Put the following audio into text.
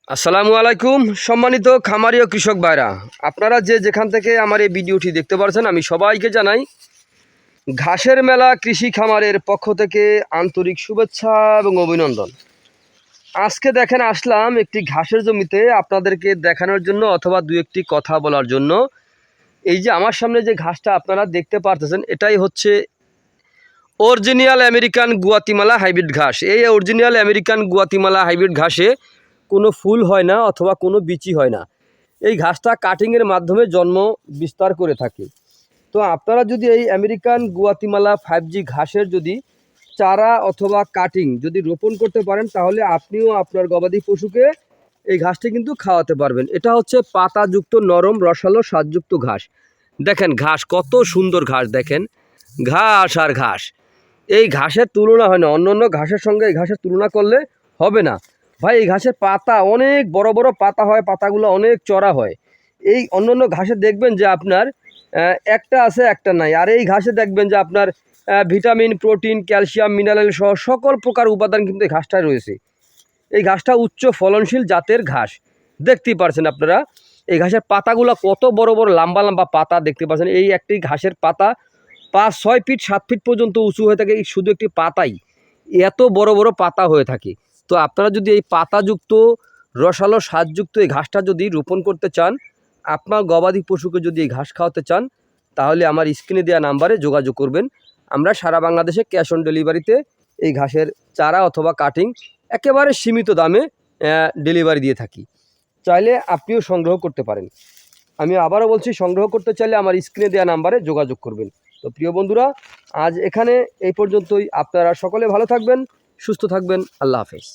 আসসালামু আলাইকুম সম্মানিত খামারি ও কৃষক ভাইরা, আপনারা যেখান থেকে আমার এই ভিডিওটি দেখতে পাচ্ছেন, আমি সবাইকে জানাই ঘাসের মেলা কৃষি খামারের পক্ষ থেকে আন্তরিক শুভেচ্ছা এবং অভিনন্দন। আজকে দেখেন আসলাম একটি ঘাসের জমিতে আপনাদেরকে দেখানোর জন্য অথবা দু একটি কথা বলার জন্য। এই যে আমার সামনে যে ঘাসটা আপনারা দেখতে পারতেছেন, এটাই হচ্ছে অরিজিনাল আমেরিকান গুয়াতিমালা হাইব্রিড ঘাস। এই অরিজিনাল আমেরিকান গুয়াতিমালা হাইব্রিড ঘাসে কোনো ফুল হয় না অথবা কোনো বিচি হয় না। এই ঘাসটা কাটিংয়ের মাধ্যমে জন্ম বিস্তার করে থাকে। তো আপনারা যদি এই আমেরিকান গুয়াতিমালা 5G ঘাসের যদি চারা অথবা কাটিং যদি রোপণ করতে পারেন, তাহলে আপনিও আপনার গবাদি পশুকে এই ঘাসটি কিন্তু খাওয়াতে পারবেন। এটা হচ্ছে পাতাযুক্ত নরম রসালো স্বাদযুক্ত ঘাস। দেখেন ঘাস কত সুন্দর ঘাস, দেখেন ঘাস আর ঘাস। এই ঘাসের তুলনা হয় না, অন্য অন্য ঘাসের সঙ্গে এই ঘাসের তুলনা করলে হবে না ভাই। এই ঘাসের পাতা অনেক বড় বড় পাতা হয়, পাতাগুলো অনেক চড়া হয়। এই অন্য অন্য ঘাসে দেখবেন যে আপনার একটা আছে একটা নাই, আর এই ঘাসে দেখবেন যে আপনার ভিটামিন, প্রোটিন, ক্যালসিয়াম, মিনারেল সহ সকল প্রকার উপাদান কিন্তু এই ঘাসটায় রয়েছে। এই ঘাসটা উচ্চ ফলনশীল জাতের ঘাস। দেখতেই পারছেন আপনারা এই ঘাসের পাতাগুলো কত বড় বড় লম্বা লম্বা পাতা দেখতে পাচ্ছেন। এই একটি ঘাসের পাতা 5-6 ফিট 7 ফিট পর্যন্ত উঁচু হয়ে থাকে। এই শুধু একটি পাতাই এত বড় বড় পাতা হয়ে থাকে। তো আপনারা যদি এই পাতাযুক্ত রসালো স্বাদযুক্ত এই ঘাসটা যদি রোপণ করতে চান, আপনার গবাদি পশুকে যদি এই ঘাস খাওয়াতে চান, তাহলে আমার স্ক্রিনে দেওয়া নাম্বারে যোগাযোগ করবেন। আমরা সারা বাংলাদেশে ক্যাশ অন ডেলিভারিতে এই ঘাসের চারা অথবা কাটিং একেবারে সীমিত দামে ডেলিভারি দিয়ে থাকি। চাইলে আপনিও সংগ্রহ করতে পারেন। আমি আবারও বলছি, সংগ্রহ করতে চাইলে আমার স্ক্রিনে দেওয়া নাম্বারে যোগাযোগ করবেন। তো প্রিয় বন্ধুরা, আজ এখানে এই পর্যন্তই। আপনারা সকলে ভালো থাকবেন, সুস্থ থাকবেন। আল্লাহ হাফেজ।